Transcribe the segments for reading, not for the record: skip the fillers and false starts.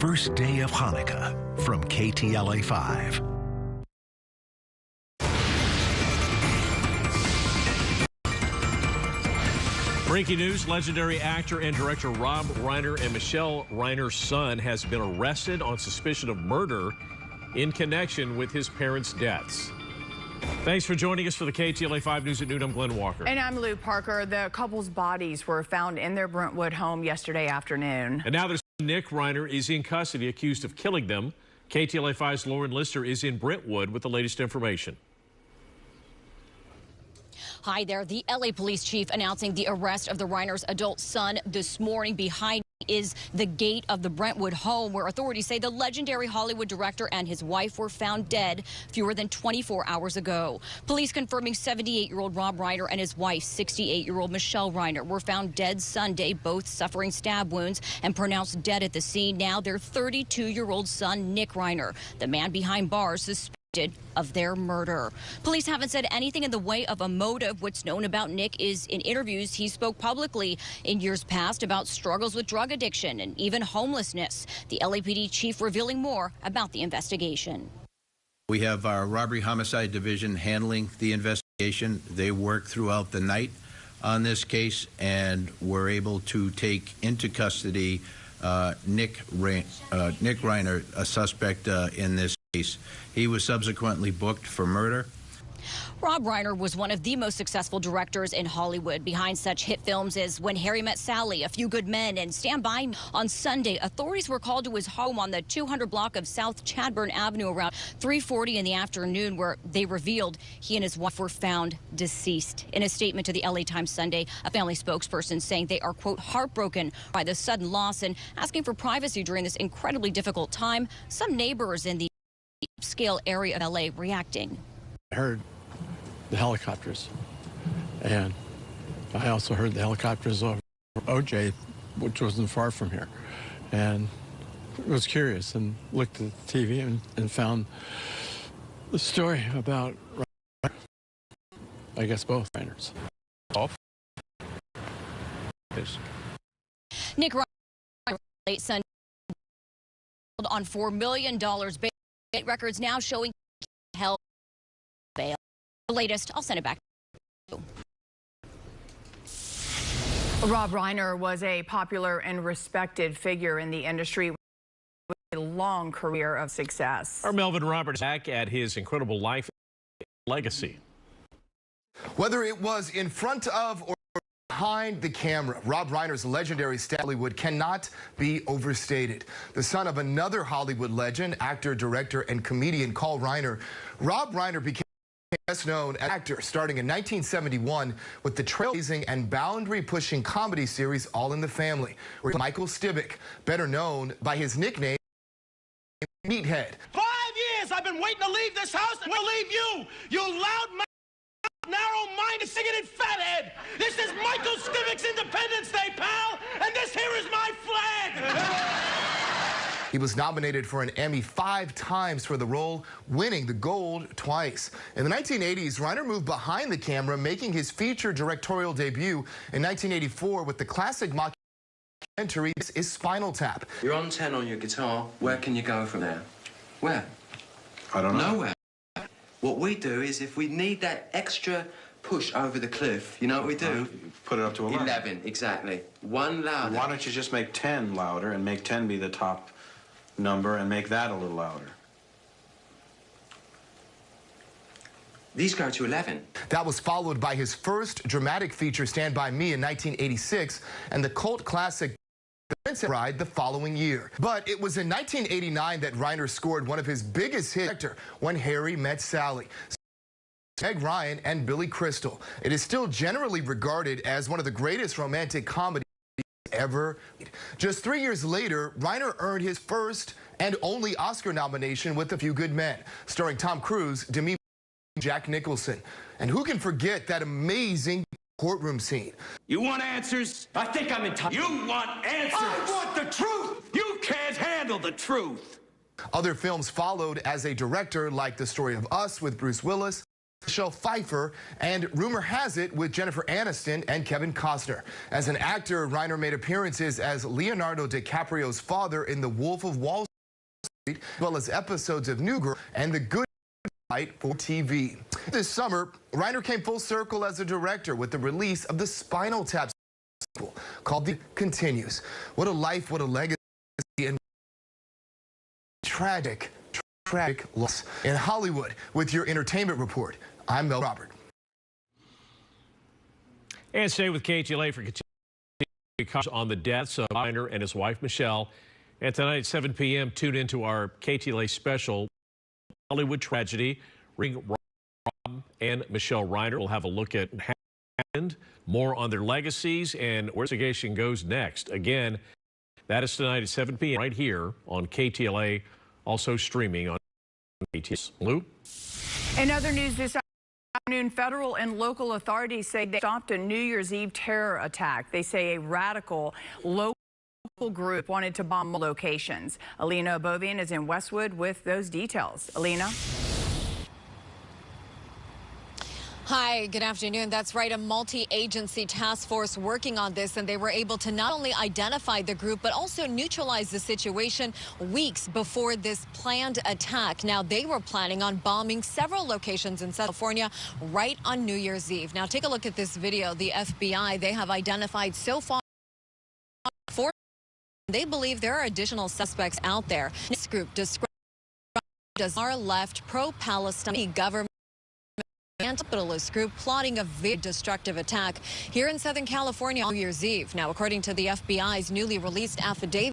First day of Hanukkah from KTLA 5. Breaking news, legendary actor and director Rob Reiner and Michelle Reiner's son has been arrested on suspicion of murder in connection with his parents' deaths. Thanks for joining us for the KTLA 5 News at Noon. I'm Glenn Walker. And I'm Lou Parker. The couple's bodies were found in their Brentwood home yesterday afternoon. And now there's Nick Reiner is in custody, accused of killing them. KTLA 5's Lauren Lister is in Brentwood with the latest information. Hi there. The LA police chief announcing the arrest of the Reiner's adult son this morning. Behind is the gate of the Brentwood home where authorities say the legendary Hollywood director and his wife were found dead fewer than 24 hours ago. Police confirming 78-year-old Rob Reiner and his wife, 68-year-old Michelle Reiner, were found dead Sunday, both suffering stab wounds and pronounced dead at the scene. Now their 32-year-old son, Nick Reiner, the man behind bars, suspected of their murder. Police haven't said anything in the way of a motive. What's known about Nick is in interviews he spoke publicly in years past about struggles with drug addiction and even homelessness. The LAPD chief revealing more about the investigation. We have our robbery homicide division handling the investigation. They work throughout the night on this case and were able to take into custody Nick Reiner, a suspect in this case. He was subsequently booked for murder. Rob Reiner was one of the most successful directors in Hollywood, behind such hit films as When Harry Met Sally, A Few Good Men, and Stand By Me. On Sunday, authorities were called to his home on the 200 block of South Chadbourn Avenue around 3:40 in the afternoon, where they revealed he and his wife were found deceased. In a statement to the LA Times Sunday, a family spokesperson saying they are, quote, heartbroken by the sudden loss and asking for privacy during this incredibly difficult time. Some neighbors in the upscale area of LA reacting. I heard the helicopters, and I also heard the helicopters over OJ, which wasn't far from here, and was curious and looked at the TV and found the story about, I guess, both Reiners. Nick Reiner, late Sunday, on $4 million bail. Records now showing held bail. The latest, I'll send it back to you. Rob Reiner was a popular and respected figure in the industry with a long career of success. Our Melvin Roberts back at his incredible life legacy. Whether it was in front of or behind the camera, Rob Reiner's legendary style in Hollywood cannot be overstated. The son of another Hollywood legend, actor, director, and comedian Carl Reiner, Rob Reiner became best known as an actor starting in 1971 with the trailblazing and boundary-pushing comedy series All in the Family, where Michael Stivic, better known by his nickname Meathead. 5 years I've been waiting to leave this house and we'll leave you, you loud narrow-minded, singing fathead. This is Michael Stivic's Independence Day, pal, and this here is my flag. He was nominated for an Emmy 5 times for the role, winning the Gold twice. In the 1980s, Reiner moved behind the camera, making his feature directorial debut in 1984 with the classic mockumentary This is Spinal Tap. You're on 10 on your guitar. Where can you go from there? Where? I don't know. Nowhere. What we do is, if we need that extra push over the cliff, you know what we do? Put it up to 11. 11, exactly. One louder. Why don't you just make 10 louder and make 10 be the top number and make that a little louder? These go to 11. That was followed by his first dramatic feature, Stand By Me, in 1986, and the cult classic The Princess Bride the following year. But it was in 1989 that Reiner scored one of his biggest hits, When Harry Met Sally. Meg Ryan and Billy Crystal. It is still generally regarded as one of the greatest romantic comedies ever. Just 3 years later, Reiner earned his first and only Oscar nomination with A Few Good Men, starring Tom Cruise, Demi Moore, and Jack Nicholson. And who can forget that amazing courtroom scene? You want answers? I think I'm entitled. You want answers? I want the truth! You can't handle the truth! Other films followed as a director, like The Story of Us with Bruce Willis, Michelle Pfeiffer, and rumor has it with Jennifer Aniston and Kevin Costner. As an actor, Reiner made appearances as Leonardo DiCaprio's father in The Wolf of Wall Street, as well as episodes of New Girl and The Good Fight for TV. This summer, Reiner came full circle as a director with the release of the Spinal Tap sequel called The Continues. What a life, what a legacy, and tragic loss. In Hollywood, with your entertainment report, I'm Mel Robert. And stay with KTLA for continuing on the deaths of Reiner and his wife, Michelle. And tonight at 7 p.m., tune into our KTLA special, Hollywood Tragedy, ring Rob and Michelle Reiner. We'll have a look at what happened, more on their legacies, and where the investigation goes next. Again, that is tonight at 7 p.m. right here on KTLA, also streaming on KTLA. Lou? In other news this afternoon, federal and local authorities say they stopped a New Year's Eve terror attack. They say a radical local group wanted to bomb locations. Alina Bovian is in Westwood with those details. Alina? Hi, good afternoon. That's right, a multi-agency task force working on this, and they were able to not only identify the group, but also neutralize the situation weeks before this planned attack. Now, they were planning on bombing several locations in Southern California right on New Year's Eve. Now, take a look at this video. The FBI, they have identified so far 4. They believe there are additional suspects out there. This group described as far-left pro-Palestinian government anti-capitalist group plotting a very destructive attack here in Southern California on New Year's Eve. Now, according to the FBI's newly released affidavit,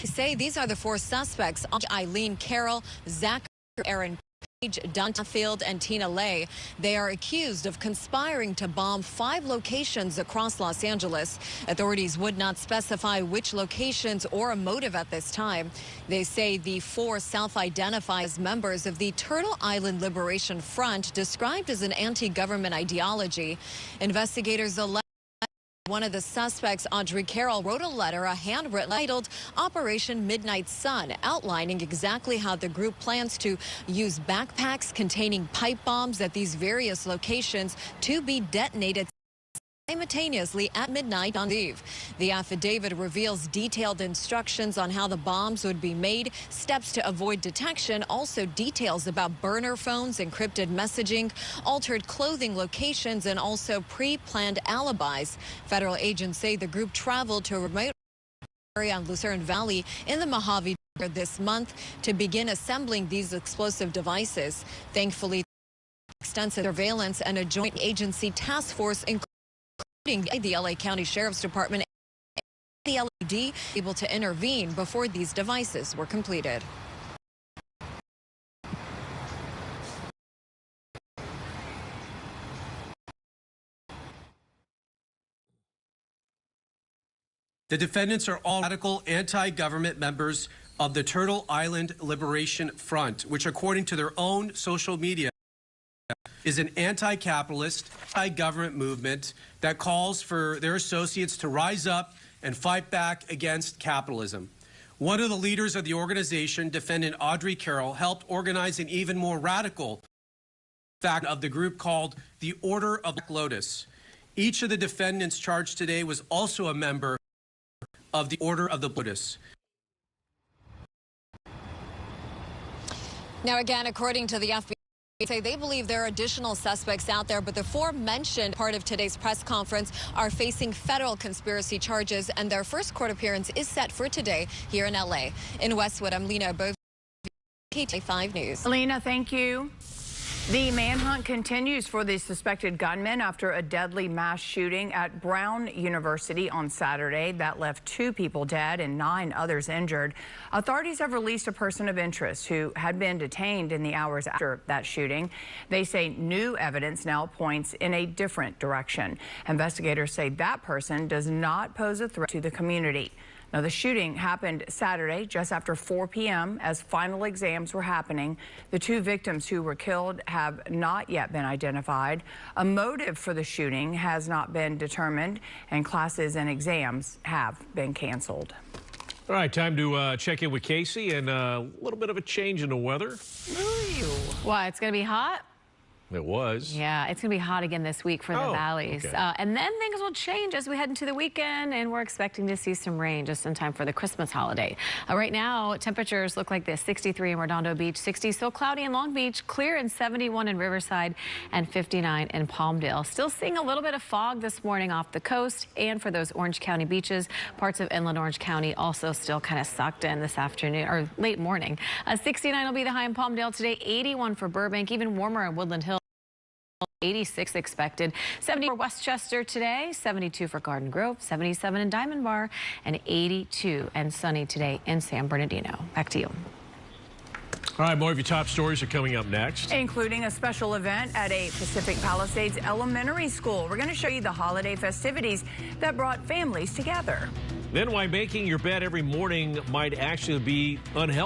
they say these are the 4 suspects: Eileen Carroll, Zach, Aaron Page, Dante Field, and Tina Lay. They are accused of conspiring to bomb 5 locations across Los Angeles. Authorities would not specify which locations or a motive at this time. They say the 4 self-identify as members of the Turtle Island Liberation Front, described as an anti-government ideology. Investigators allege one of the suspects, Audrey Carroll, wrote a letter, a handwritten, titled Operation Midnight Sun, outlining exactly how the group plans to use backpacks containing pipe bombs at these various locations to be detonated simultaneously at midnight on Eve. The affidavit reveals detailed instructions on how the bombs would be made, steps to avoid detection, also details about burner phones, encrypted messaging, altered clothing locations, and also pre-planned alibis. Federal agents say the group traveled to a remote area in Lucerne Valley in the Mojave this month to begin assembling these explosive devices. Thankfully, extensive surveillance and a joint agency task force, including the LA County Sheriff's Department and the KTLADT, able to intervene before these devices were completed. The defendants are all radical anti-government members of the Turtle Island Liberation Front, which, according to their own social media, is an anti-capitalist, anti-government movement that calls for their associates to rise up and fight back against capitalism. One of the leaders of the organization, defendant Audrey Carroll, helped organize an even more radical fact of the group called the Order of Black Lotus. Each of the defendants charged today was also a member of the Order of the Lotus. Now, again, according to the FBI, say they believe there are additional suspects out there, but the 4 mentioned part of today's press conference are facing federal conspiracy charges, and their first court appearance is set for today here in LA. In Westwood, I'm Lena Bovian, KTLA 5 News. Lena, thank you. The manhunt continues for the suspected gunman after a deadly mass shooting at Brown University on Saturday that left 2 people dead and 9 others injured. Authorities have released a person of interest who had been detained in the hours after that shooting. They say new evidence now points in a different direction. Investigators say that person does not pose a threat to the community. Now, the shooting happened Saturday just after 4 p.m. as final exams were happening. The 2 victims who were killed have not yet been identified. A motive for the shooting has not been determined, and classes and exams have been canceled. All right, time to check in with Casey, and a little bit of a change in the weather. Why, it's going to be hot? It was. Yeah, it's going to be hot again this week for the valleys. Okay. And then things will change as we head into the weekend, and we're expecting to see some rain just in time for the Christmas holiday. Right now, temperatures look like this: 63 in Redondo Beach, 60 still cloudy in Long Beach, clear in 71 in Riverside, and 59 in Palmdale. Still seeing a little bit of fog this morning off the coast, and for those Orange County beaches, parts of inland Orange County also still kind of sucked in this afternoon or late morning. 69 will be the high in Palmdale today, 81 for Burbank, even warmer in Woodland Hills. 86 expected. 70 for Westchester today, 72 for Garden Grove, 77 in Diamond Bar, and 82 and sunny today in San Bernardino. Back to you. All right, more of your top stories are coming up next. Including a special event at a Pacific Palisades elementary school. We're going to show you the holiday festivities that brought families together. Then why making your bed every morning might actually be unhealthy.